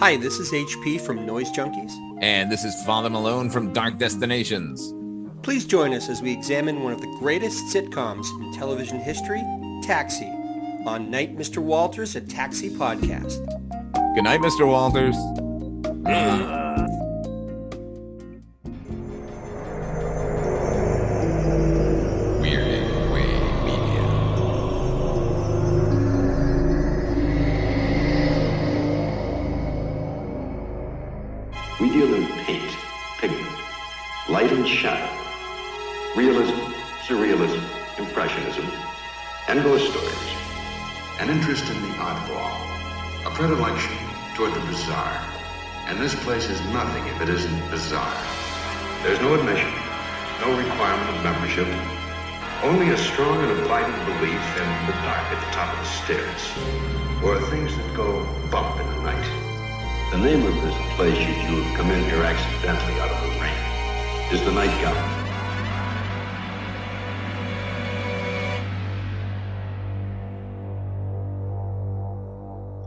Hi, this is HP from Noise Junkies. And this is Father Malone from Dark Destinations. Please join us as we examine one of the greatest sitcoms in television history, Taxi, on Night Mr. Walters, a Taxi podcast. Good night, Mr. Walters. We deal in paint, pigment, light and shadow, realism, surrealism, impressionism, and ghost stories. An interest in the oddball, a predilection toward the bizarre. And this place is nothing if it isn't bizarre. There's no admission, no requirement of membership, only a strong and abiding belief in the dark at the top of the stairs, or things that go bump in the night. The name of this place, should you have come in here accidentally out of the rain, is the Night Gallery.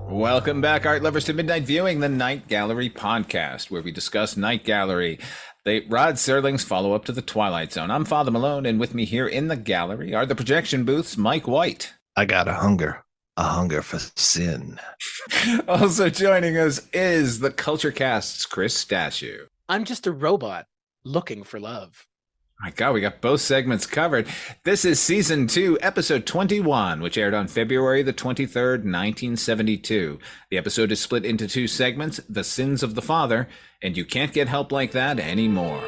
Welcome back, art lovers, to Midnight Viewing, the Night Gallery podcast, where we discuss Night Gallery, the Rod Serling's follow-up to The Twilight Zone. I'm Father Malone, and with me here in the gallery are the projection booths, Mike White. I got a hunger for sin. Also joining us is the Culture Cast's Chris Statue. I'm just a robot looking for love. My God, we got both segments covered. This is season 2, episode 21, which aired on February the 23rd, 1972. The episode is split into 2 segments, The Sins of the Father, and You Can't Get Help Like That Anymore.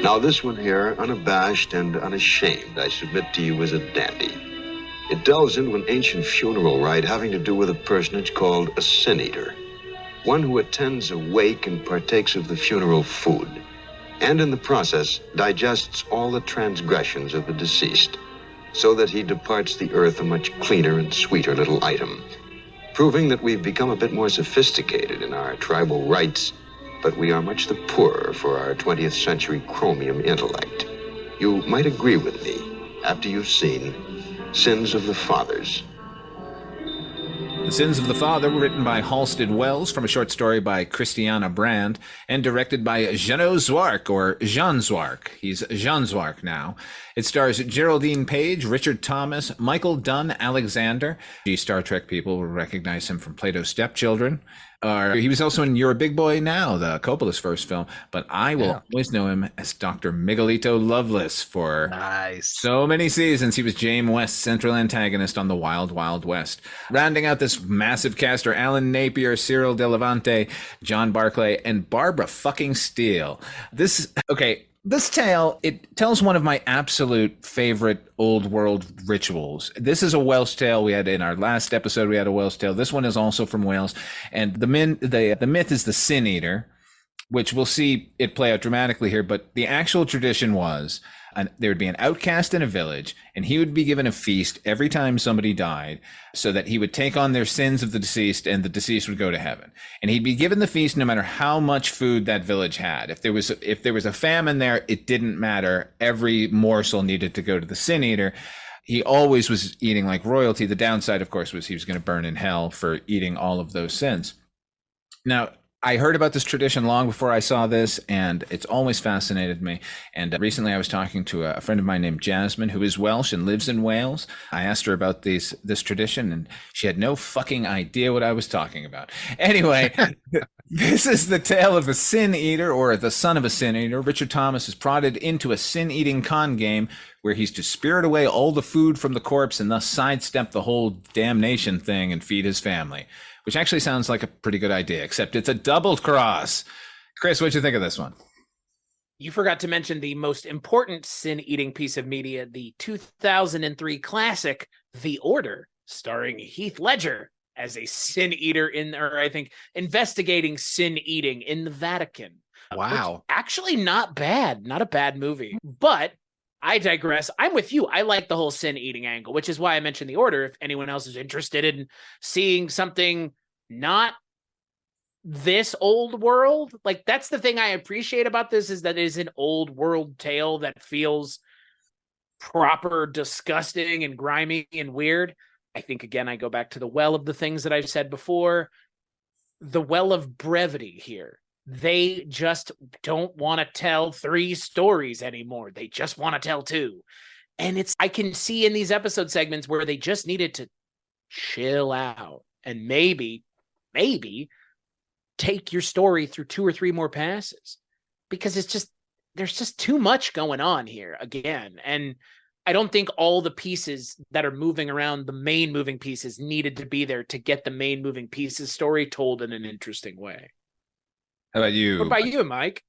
Now this one here, unabashed and unashamed, I submit to you as a dandy. It delves into an ancient funeral rite having to do with a personage called a sin eater. One who attends a wake and partakes of the funeral food, and in the process digests all the transgressions of the deceased, so that he departs the earth a much cleaner and sweeter little item, proving that we've become a bit more sophisticated in our tribal rites, but we are much the poorer for our 20th century chromium intellect. You might agree with me after you've seen Sins of the Fathers. The Sins of the Father were written by Halstead Wells from a short story by Christiana Brand and directed by Jeannot Zwark, or Jean Zwark. He's Jean Zwark now. It stars Geraldine Page, Richard Thomas, Michael Dunn Alexander. You Star Trek people will recognize him from Plato's Stepchildren. He was also in You're a Big Boy Now, the Coppola's first film, but I will always know him as Dr. Miguelito Loveless for so many seasons. He was James West's central antagonist on The Wild Wild West. Rounding out this massive cast are Alan Napier, Cyril De Levante, John Barclay, and Barbara fucking Steele. This tale, it tells one of my absolute favorite old world rituals. This is a Welsh tale. We had in our last episode, we had a Welsh tale. This one is also from Wales. And the myth is the Sin Eater, which we'll see it play out dramatically here. But the actual tradition was there would be an outcast in a village, and he would be given a feast every time somebody died, so that he would take on their sins of the deceased, and the deceased would go to heaven. And he'd be given the feast no matter how much food that village had. If there was a famine there, it didn't matter. Every morsel needed to go to the Sin Eater. He always was eating like royalty. The downside, of course, was he was going to burn in hell for eating all of those sins. Now, I heard about this tradition long before I saw this, and it's always fascinated me. And recently I was talking to a friend of mine named Jasmine, who is Welsh and lives in Wales. I asked her about this tradition, and she had no fucking idea what I was talking about. Anyway, this is the tale of a sin eater, or the son of a sin eater. Richard Thomas is prodded into a sin-eating con game where he's to spirit away all the food from the corpse and thus sidestep the whole damnation thing and feed his family. Which actually sounds like a pretty good idea, except it's a double cross. Chris, what'd you think of this one? You forgot to mention the most important sin-eating piece of media, the 2003 classic, The Order, starring Heath Ledger as a sin eater investigating sin eating in the Vatican. Wow. Actually not bad. Not a bad movie. But I digress. I'm with you. I like the whole sin eating angle, which is why I mentioned The Order. If anyone else is interested in seeing something not this old world, like that's the thing I appreciate about this, is that it is an old world tale that feels proper disgusting and grimy and weird. I think, again, I go back to the well of the things that I've said before, the well of brevity here. They just don't want to tell 3 stories anymore. They just want to tell 2. And I can see in these episode segments where they just needed to chill out and maybe take your story through 2 or 3 more passes, because there's just too much going on here again. And I don't think all the pieces that are moving around, the main moving pieces, needed to be there to get the main moving pieces story told in an interesting way. How about you? What about you, Mike?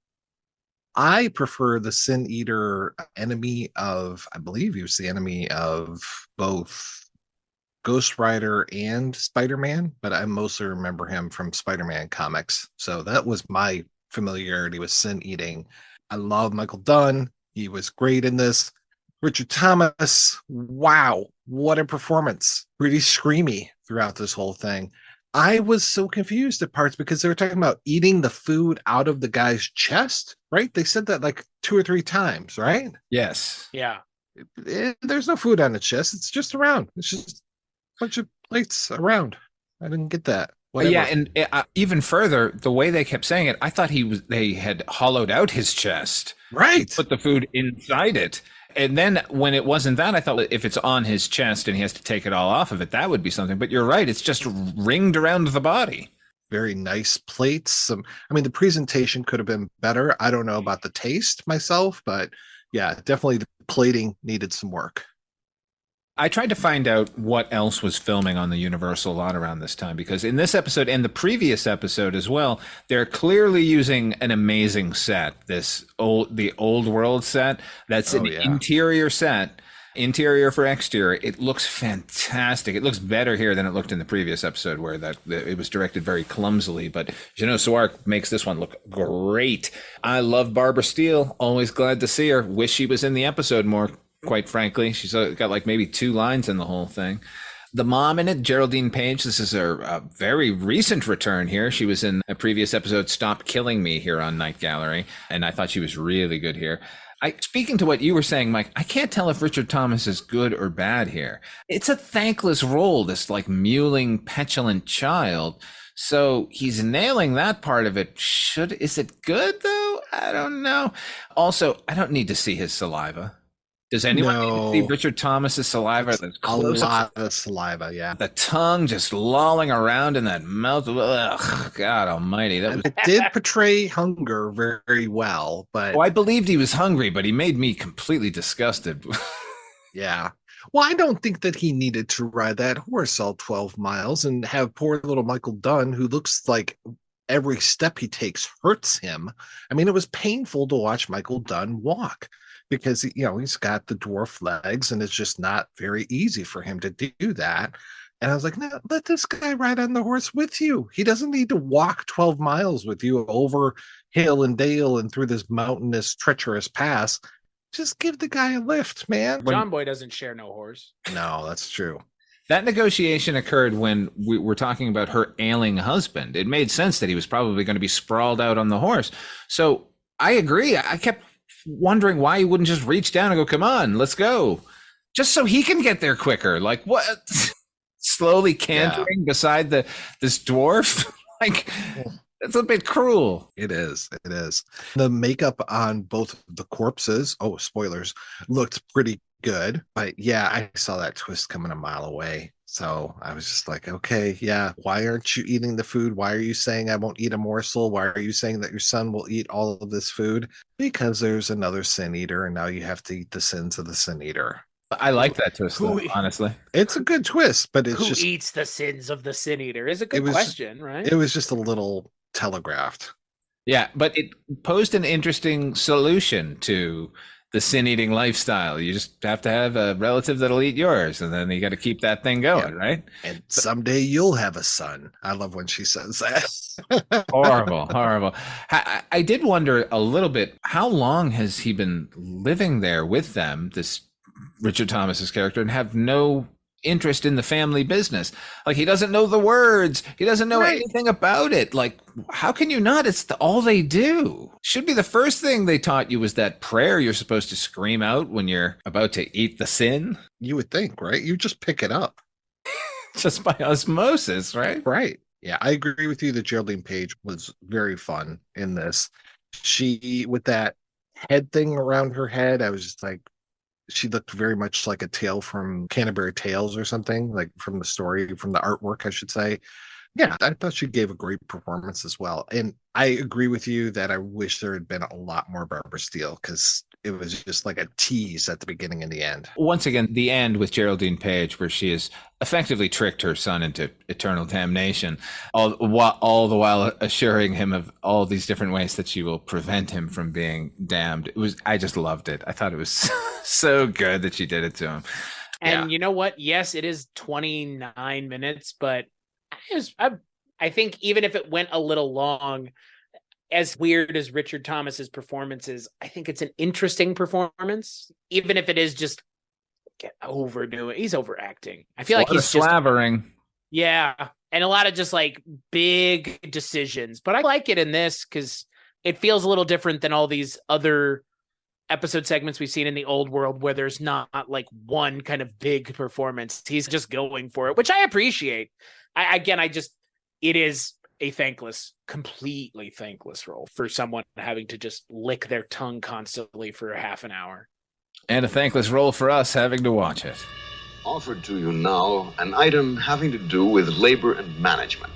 I prefer the Sin Eater enemy of, I believe he was the enemy of both Ghost Rider and Spider-Man, but I mostly remember him from Spider-Man comics. So that was my familiarity with sin eating. I love Michael Dunn. He was great in this. Richard Thomas, wow, what a performance. Pretty screamy throughout this whole thing. I was so confused at parts because they were talking about eating the food out of the guy's chest, right? They said that like 2 or 3 times, right? Yes. Yeah. There's no food on the chest. It's just around. It's just bunch of plates around. I didn't get that. Whatever. Yeah, and even further, the way they kept saying it, I thought they had hollowed out his chest, right? Put the food inside it, and then when it wasn't that, I thought if it's on his chest and he has to take it all off of it, that would be something. But you're right; it's just ringed around the body. Very nice plates. I mean, the presentation could have been better. I don't know about the taste myself, but yeah, definitely the plating needed some work. I tried to find out what else was filming on the Universal lot around this time, because in this episode and the previous episode as well, they're clearly using an amazing set. The old world set. That's an interior set, interior for exterior. It looks fantastic. It looks better here than it looked in the previous episode, where it was directed very clumsily. But Jano Swark makes this one look great. I love Barbara Steele. Always glad to see her. Wish she was in the episode more. Quite frankly, she's got like maybe 2 lines in the whole thing. The mom in it, Geraldine Page, this is her very recent return here. She was in a previous episode, Stop Killing Me, here on Night Gallery, and I thought she was really good here. Speaking to what you were saying, Mike, I can't tell if Richard Thomas is good or bad here. It's a thankless role, this like mewling, petulant child. So he's nailing that part of it. Is it good though? I don't know. Also, I don't need to see his saliva. Does anyone need to see Richard Thomas's saliva? That's close. A lot of saliva, yeah. The tongue just lolling around in that mouth. Ugh, God almighty. It did portray hunger very, very well, but... I believed he was hungry, but he made me completely disgusted. Yeah. Well, I don't think that he needed to ride that horse all 12 miles and have poor little Michael Dunn, who looks like every step he takes hurts him. I mean, it was painful to watch Michael Dunn walk, because he's got the dwarf legs and it's just not very easy for him to do that. And I was like, no, let this guy ride on the horse with you. He doesn't need to walk 12 miles with you over hill and dale and through this mountainous, treacherous pass. Just give the guy a lift, man. John Boy doesn't share no horse. No, that's true. That negotiation occurred when we were talking about her ailing husband. It made sense that he was probably going to be sprawled out on the horse. So I agree. I kept wondering why he wouldn't just reach down and go, come on, let's go. Just so he can get there quicker. Like, what? Slowly cantering beside this dwarf? Like, it's a bit cruel. It is. It is. The makeup on both the corpses, spoilers, looked pretty good. But yeah, I saw that twist coming a mile away. So I was just like, okay, yeah, why aren't you eating the food? Why are you saying I won't eat a morsel? Why are you saying that your son will eat all of this food? Because there's another sin eater, and now you have to eat the sins of the sin eater. I like that twist, though, honestly. It's a good twist, but it's Who eats the sins of the sin eater is a good question, right? It was just a little telegraphed. Yeah, but it posed an interesting solution to the sin-eating lifestyle. You just have to have a relative that'll eat yours, and then you got to keep that thing going, right? And someday you'll have a son. I love when she says that. Horrible. I did wonder a little bit, how long has he been living there with them, this Richard Thomas's character, and have no interest in the family business? Like, he doesn't know the words. He doesn't know anything about it. Like, how can you not? It's all they do. Should be the first thing they taught you was that prayer you're supposed to scream out when you're about to eat the sin. You would think, right? You just pick it up. just by osmosis, right? Right. Yeah, I agree with you that Geraldine Page was very fun in this. She, with that head thing around her head, I was just like, she looked very much like a tale from Canterbury Tales or something, like from the story, from the artwork, I should say. Yeah, I thought she gave a great performance as well. And I agree with you that I wish there had been a lot more Barbara Steele because it was just like a tease at the beginning and the end. Once again, the end with Geraldine Page, where she has effectively tricked her son into eternal damnation, all the while assuring him of all these different ways that she will prevent him from being damned. I just loved it. I thought it was so good that she did it to him. And you know what? Yes, it is 29 minutes, but I think even if it went a little long, as weird as Richard Thomas's performance is, I think it's an interesting performance, even if it is just overdoing. He's overacting. I feel like he's slavering. Yeah, and a lot of just like big decisions. But I like it in this because it feels a little different than all these other episode segments we've seen in the old world where there's not like one kind of big performance. He's just going for it, which I appreciate. It is a completely thankless role for someone having to just lick their tongue constantly for a half an hour. And a thankless role for us having to watch it. Offered to you now an item having to do with labor and management.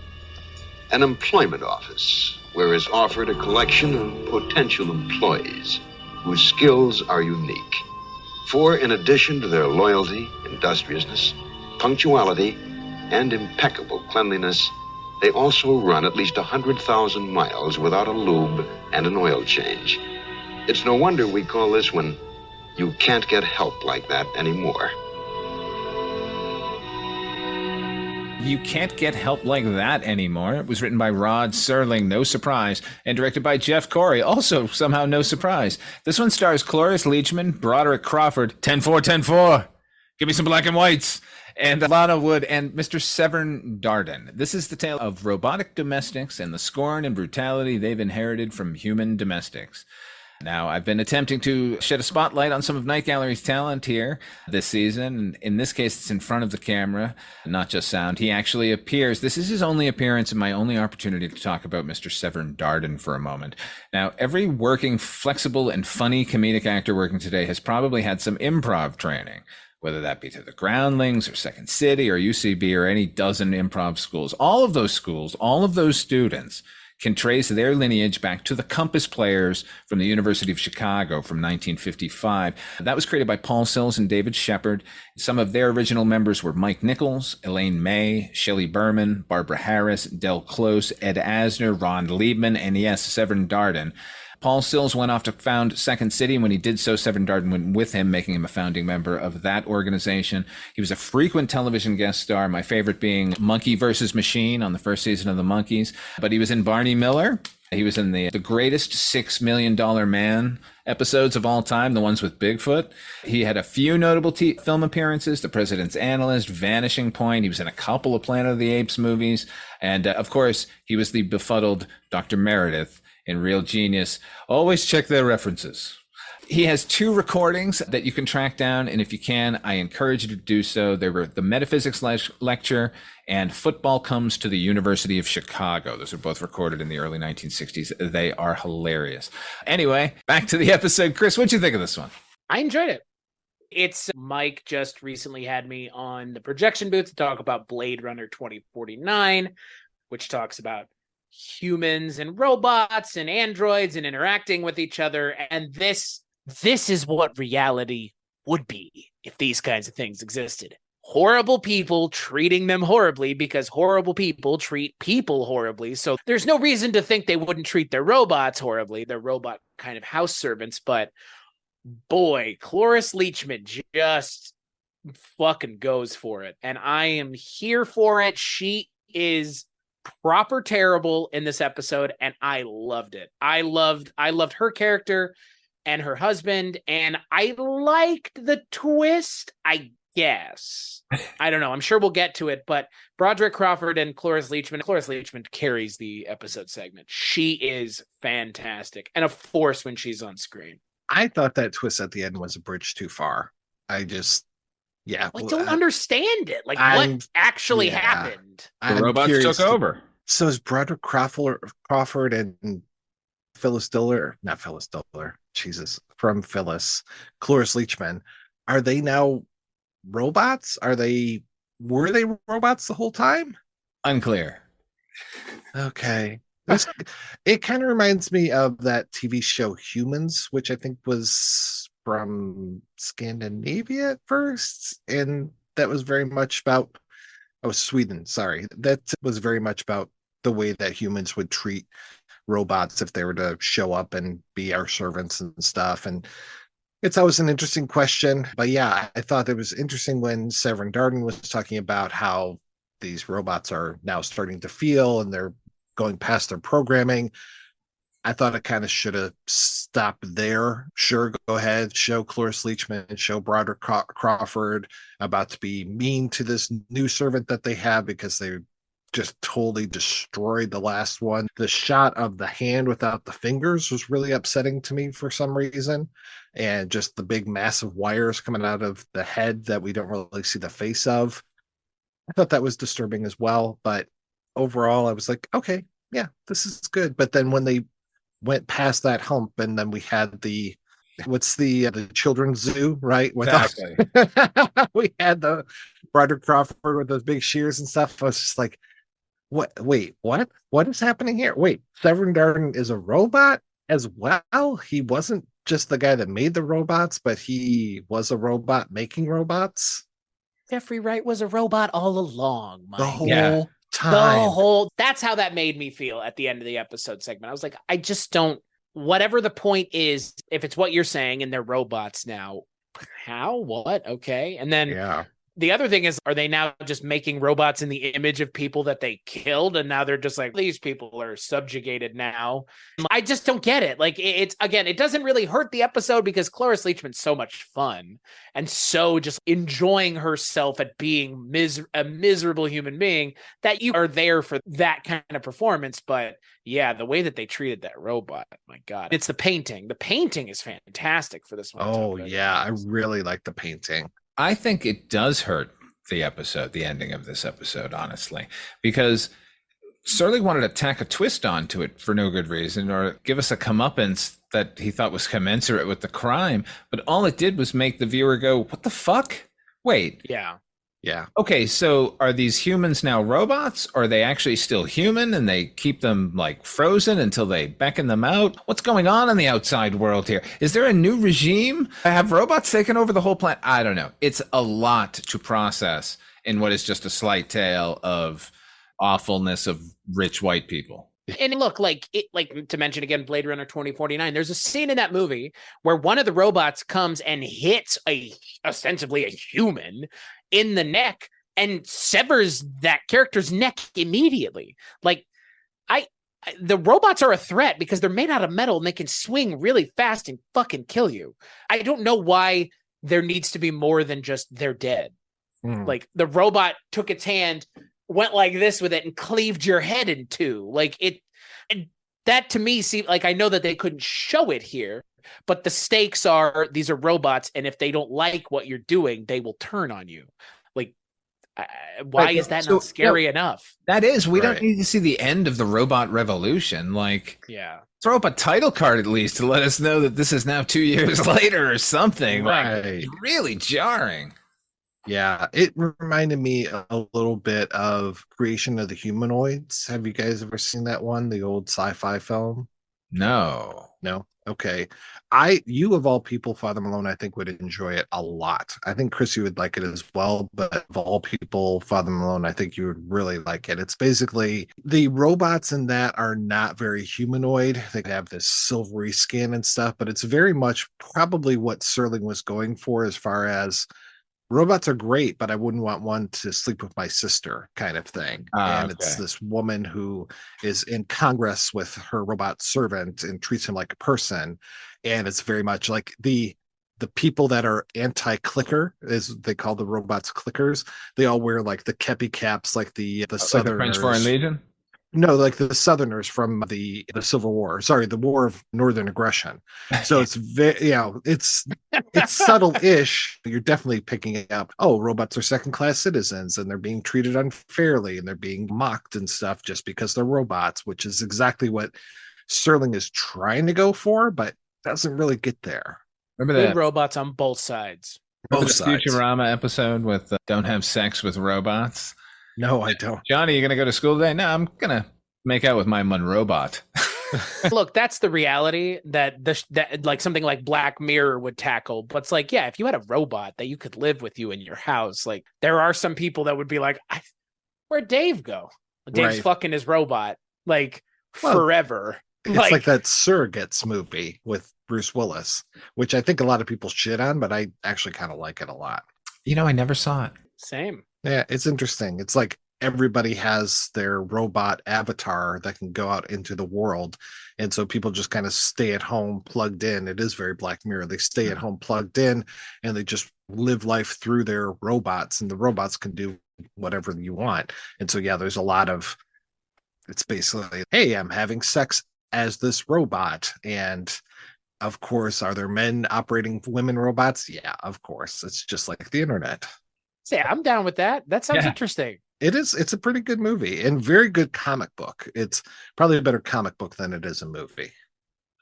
An employment office, where is offered a collection of potential employees whose skills are unique. For in addition to their loyalty, industriousness, punctuality, and impeccable cleanliness, they also run at least 100,000 miles without a lube and an oil change. It's no wonder we call this one, You Can't Get Help Like That Anymore. You Can't Get Help Like That Anymore. It was written by Rod Serling, no surprise, and directed by Jeff Corey, also somehow no surprise. This one stars Cloris Leachman, Broderick Crawford, 10-4, 10-4. Give me some black and whites. And Lana Wood and Mr. Severn Darden. This is the tale of robotic domestics and the scorn and brutality they've inherited from human domestics. Now, I've been attempting to shed a spotlight on some of Night Gallery's talent here this season. In this case, it's in front of the camera, not just sound. He actually appears. This is his only appearance and my only opportunity to talk about Mr. Severn Darden for a moment. Now, every working, flexible, and funny comedic actor working today has probably had some improv training, whether that be to the Groundlings or Second City or UCB or any dozen improv schools. All of those schools, all of those students can trace their lineage back to the Compass Players from the University of Chicago from 1955. That was created by Paul Sills and David Shepard. Some of their original members were Mike Nichols, Elaine May, Shelley Berman, Barbara Harris, Del Close, Ed Asner, Ron Liebman, and yes, Severn Darden. Paul Sills went off to found Second City, and when he did so, Severn Darden went with him, making him a founding member of that organization. He was a frequent television guest star, my favorite being Monkey versus Machine on the first season of The Monkees. But he was in Barney Miller. He was in the greatest $6 million man episodes of all time, the ones with Bigfoot. He had a few notable film appearances, The President's Analyst, Vanishing Point. He was in a couple of Planet of the Apes movies. And of course, he was the befuddled Dr. Meredith in Real Genius. Always check their references. He has 2 recordings that you can track down, and if you can, I encourage you to do so. They were the Metaphysics Lecture and Football Comes to the University of Chicago. Those are both recorded in the early 1960s. They are hilarious. Anyway, back to the episode. Chris, what'd you think of this one? I enjoyed it. Mike just recently had me on the projection booth to talk about Blade Runner 2049, which talks about humans and robots and androids and interacting with each other. And this is what reality would be if these kinds of things existed. Horrible people treating them horribly because horrible people treat people horribly. So there's no reason to think they wouldn't treat their robots horribly. They're robot kind of house servants. But boy, Cloris Leachman just fucking goes for it. And I am here for it. She is proper terrible in this episode, and I loved it. I loved her character and her husband, and I liked the twist, I guess. I don't know. I'm sure we'll get to it, but Broderick Crawford and Cloris Leachman carries the episode segment. She is fantastic and a force when she's on screen. I thought that twist at the end was a bridge too far. Yeah. I don't understand it. Like, I'm- what actually yeah. happened? The I'm robots curious took over. So is Broderick Crawford and Phyllis Diller, not Phyllis Diller, Jesus, from Phyllis, Cloris Leachman, are they now robots? Were they robots the whole time? Unclear. Okay. It kind of reminds me of that TV show Humans, which I think was from Scandinavia at first. And that was very much about, oh, Sweden, sorry. That was very much about the way that humans would treat robots if they were to show up and be our servants and stuff. And it's always an interesting question. But yeah, I thought it was interesting when Severin Darden was talking about how these robots are now starting to feel and they're going past their programming. I thought it kind of should have stopped there. Sure, go ahead, show Cloris Leachman, show Broderick Crawford about to be mean to this new servant that they have because they just totally destroyed the last one. The shot of the hand without the fingers was really upsetting to me for some reason. And just the big massive wires coming out of the head that we don't really see the face of. I thought that was disturbing as well. But overall, I was like, okay, yeah, this is good. But then when they went past that hump and then we had the children's zoo, right? Exactly. We had the Broderick Crawford with those big shears and stuff. I was just like, what? Wait, what is happening here? Wait, Severin Darden is a robot as well. He wasn't just the guy that made the robots, but he was a robot making robots. Jeffrey Wright was a robot all along, Mike. The whole Yeah. time. That's how that made me feel at the end of the episode segment. I was like, I just don't, whatever the point is, if it's what you're saying and they're robots now, how, what, okay. And then Yeah. the other thing is, are they now just making robots in the image of people that they killed? And now they're just like, these people are subjugated now. I just don't get it. Like, it's, again, it doesn't really hurt the episode because Cloris Leachman's so much fun and so just enjoying herself at being a miserable human being that you are there for that kind of performance. But yeah, the way that they treated that robot, my God, it's the painting. The painting is fantastic for this one. Oh, yeah. I really like the painting. I think it does hurt the episode, the ending of this episode, honestly, because Serling wanted to tack a twist onto it for no good reason or give us a comeuppance that he thought was commensurate with the crime. But all it did was make the viewer go, what the fuck? Wait. Yeah. Yeah. Okay, so are these humans now robots? Or are they actually still human and they keep them like frozen until they beckon them out? What's going on in the outside world here? Is there a new regime? Have robots taken over the whole planet? I don't know. It's a lot to process in what is just a slight tale of awfulness of rich white people. And look, like to mention again, Blade Runner 2049, there's a scene in that movie where one of the robots comes and hits ostensibly a human in the neck and severs that character's neck immediately. Like, the robots are a threat because they're made out of metal and they can swing really fast and fucking kill you. I don't know why there needs to be more than just they're dead. Like, the robot took its hand, went like this with it and cleaved your head in two. Like, that to me seemed like, I know that they couldn't show it here, but the stakes are, these are robots, and if they don't like what you're doing, they will turn on you. Like, why is that not scary enough? That is, we don't need to see the end of the robot revolution. Like, yeah, throw up a title card at least to let us know that this is now 2 years later or something. Right. Like, it's really jarring. Yeah, it reminded me a little bit of Creation of the Humanoids. Have you guys ever seen that one, the old sci-fi film? No. Okay. You of all people, Father Malone, I think would enjoy it a lot. I think Chris, you would like it as well, but of all people, Father Malone, I think you would really like it. It's basically the robots in that are not very humanoid. They have this silvery skin and stuff, but it's very much probably what Serling was going for as far as robots are great, but I wouldn't want one to sleep with my sister kind of thing. And it's this woman who is in Congress with her robot servant and treats him like a person. And it's very much like the people that are anti-clicker, as they call the robots clickers, they all wear like the kepi caps, like the Southerners. Like the French Foreign Legion? No, like the Southerners from the Civil War. Sorry, the War of Northern Aggression. So it's it's subtle-ish. You're definitely picking up. Oh, robots are second-class citizens, and they're being treated unfairly, and they're being mocked and stuff just because they're robots, which is exactly what Sterling is trying to go for, but doesn't really get there. Remember Good that? robots on both sides. Remember Both the sides. Futurama episode with "Don't have sex with robots"? No, I don't. Johnny, you gonna go to school today? No, I'm gonna make out with my Monrobot. Look, that's the reality that that like something like Black Mirror would tackle. But it's like, yeah, if you had a robot that you could live with you in your house, like there are some people that would be like, where'd Dave go? Dave's Right. fucking his robot like Well, forever. It's like that Surrogates movie with Bruce Willis, which I think a lot of people shit on, but I actually kind of like it a lot. You know, I never saw it. Same. Yeah, it's interesting. It's like everybody has their robot avatar that can go out into the world. And so people just kind of stay at home plugged in. It is very Black Mirror. They stay at home plugged in and they just live life through their robots, and the robots can do whatever you want. And so, yeah, there's a lot of, it's basically, hey, I'm having sex as this robot. And of course, are there men operating women robots? Yeah, of course. It's just like the internet. Say, I'm down with that. That sounds Yeah. interesting. It's a pretty good movie and very good comic book. It's probably a better comic book than it is a movie.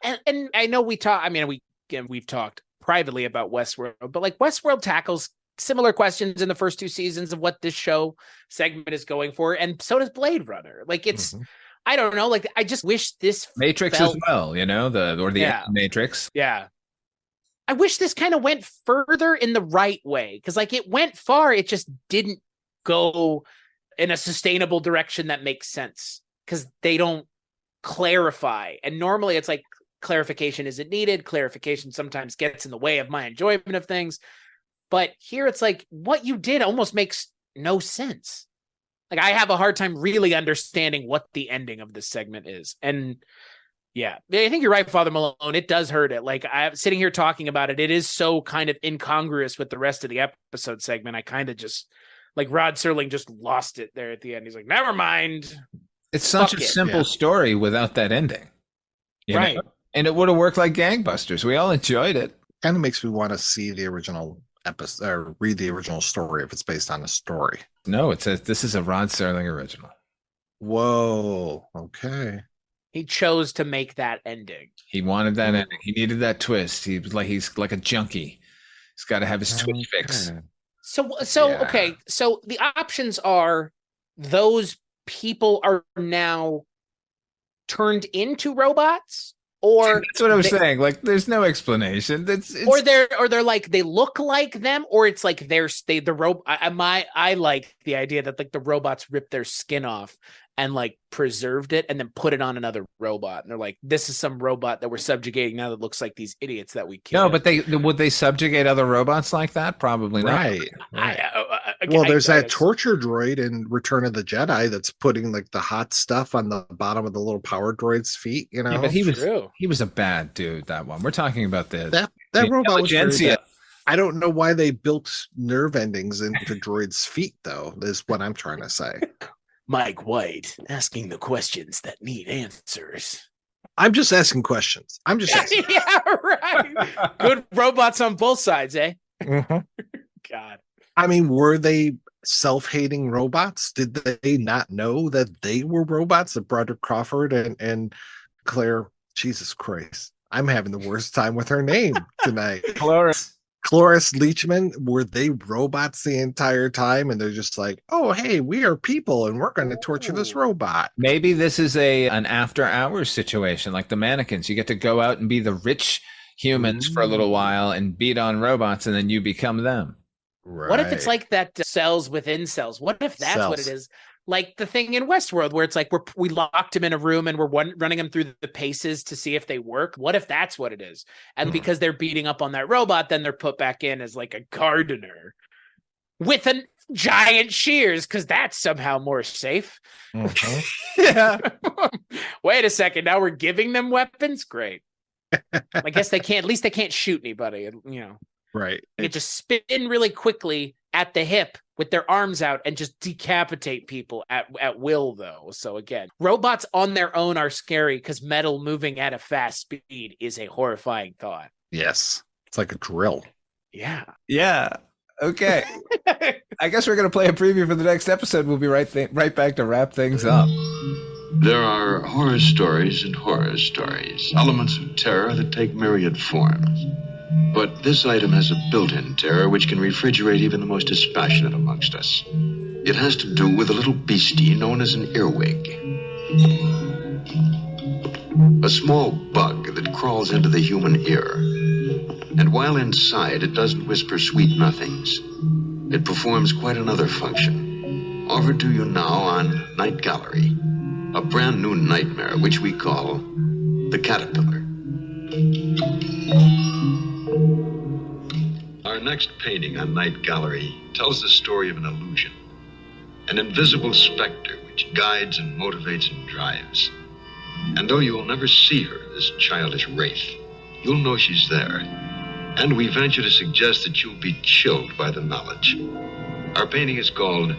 And I know we've talked privately about Westworld, but like Westworld tackles similar questions in the first two seasons of what this show segment is going for, and so does Blade Runner. Like it's, I don't know, like I just wish this Matrix felt, as well, you know, the Matrix. Yeah. I wish this kind of went further in the right way, because like it went far, it just didn't go in a sustainable direction that makes sense, because they don't clarify. And normally it's like clarification isn't needed. Clarification sometimes gets in the way of my enjoyment of things. But here it's like what you did almost makes no sense. Like I have a hard time really understanding what the ending of this segment is. And yeah, I think you're right, Father Malone. It does hurt it. Like I'm sitting here talking about it. It is so kind of incongruous with the rest of the episode segment. I kind of just like Rod Serling just lost it there at the end. He's like, never mind. It's such Fuck a it. simple story without that ending. You Right. know? And it would have worked like gangbusters. We all enjoyed it. Kind of makes me want to see the original episode or read the original story if it's based on a story. No, it says this is a Rod Serling original. Whoa. Okay. He chose to make that ending. He wanted that ending. He needed that twist. He's like a junkie. He's got to have his twitch fix. Okay. So Yeah. okay. So the options are those people are now turned into robots, or That's what I was saying. Like, there's no explanation. or they're like they look like them, or it's like I like the idea that like the robots ripped their skin off and like preserved it and then put it on another robot, and they're like, this is some robot that we're subjugating now that looks like these idiots that we killed. No, but would they subjugate other robots like that? Probably not. Right. Well, there's that torture droid in Return of the Jedi that's putting like the hot stuff on the bottom of the little power droid's feet, you know? Yeah, but True. he was a bad dude, that one. We're talking about the that robot was very intelligentsia. bad. I don't know why they built nerve endings into droids' feet, though, is what I'm trying to say. Mike White asking the questions that need answers. I'm just asking questions. I'm just asking. Yeah, right. Good robots on both sides, eh? Mhm. God. I mean, were they self-hating robots? Did they not know that they were robots? That Broderick Crawford and Claire, Jesus Christ, I'm having the worst time with her name tonight. Cloris Leachman, were they robots the entire time? And they're just like, oh, hey, we are people and we're going to torture this robot. Maybe this is an after hours situation, like the mannequins. You get to go out and be the rich humans for a little while and beat on robots, and then you become them. Right. What if it's like that cells within cells? What if that's what it is? Like the thing in Westworld where it's like we locked him in a room and we're running him through the paces to see if they work. What if that's what it is? And because they're beating up on that robot, then they're put back in as like a gardener with a giant shears, because that's somehow more safe. Yeah. Wait a second. Now we're giving them weapons? Great. I guess they can't, at least they can't shoot anybody, you know. Right. They just spin really quickly at the hip with their arms out and just decapitate people at will, though. So again, robots on their own are scary because metal moving at a fast speed is a horrifying thought. Yes. It's like a drill. Yeah. Yeah. Okay. I guess we're going to play a preview for the next episode. We'll be right back to wrap things up. There are horror stories and horror stories, elements of terror that take myriad forms. But this item has a built-in terror which can refrigerate even the most dispassionate amongst us. It has to do with a little beastie known as an earwig. A small bug that crawls into the human ear. And while inside, it doesn't whisper sweet nothings. It performs quite another function. Offered to you now on Night Gallery. A brand new nightmare which we call the Caterpillar. Our next painting on Night Gallery tells the story of an illusion. An invisible specter which guides and motivates and drives. And though you will never see her, this childish wraith, you'll know she's there. And we venture to suggest that you'll be chilled by the knowledge. Our painting is called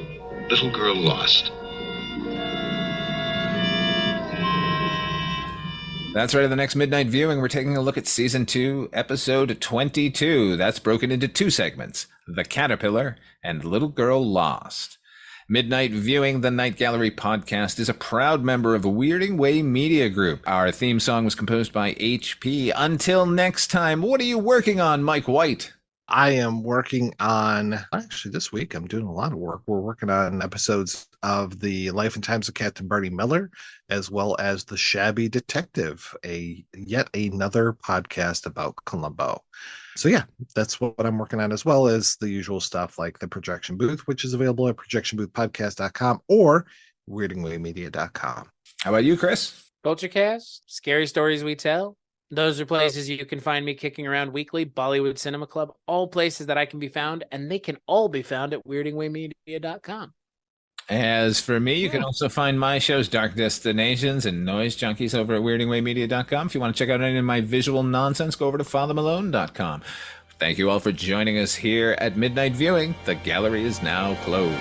Little Girl Lost. That's right. In the next midnight viewing, we're taking a look at season 2, episode 22. That's broken into 2 segments, The Caterpillar and Little Girl Lost. Midnight Viewing, the Night Gallery podcast, is a proud member of Weirding Way Media Group. Our theme song was composed by HP. Until next time, what are you working on, Mike White? I am working on, actually this week, I'm doing a lot of work. We're working on episodes of The Life and Times of Captain Barney Miller, as well as The Shabby Detective, yet another podcast about Columbo. So yeah, that's what I'm working on, as well as the usual stuff like the Projection Booth, which is available at projectionboothpodcast.com or weirdingwaymedia.com. How about you, Chris? Culturecast, Scary Stories We Tell. Those are places you can find me kicking around weekly. Bollywood Cinema Club, all places that I can be found, and they can all be found at weirdingwaymedia.com. As for me, you can also find my shows, Dark Destinations and Noise Junkies, over at weirdingwaymedia.com. If you want to check out any of my visual nonsense, go over to fathermalone.com. Thank you all for joining us here at Midnight Viewing. The gallery is now closed.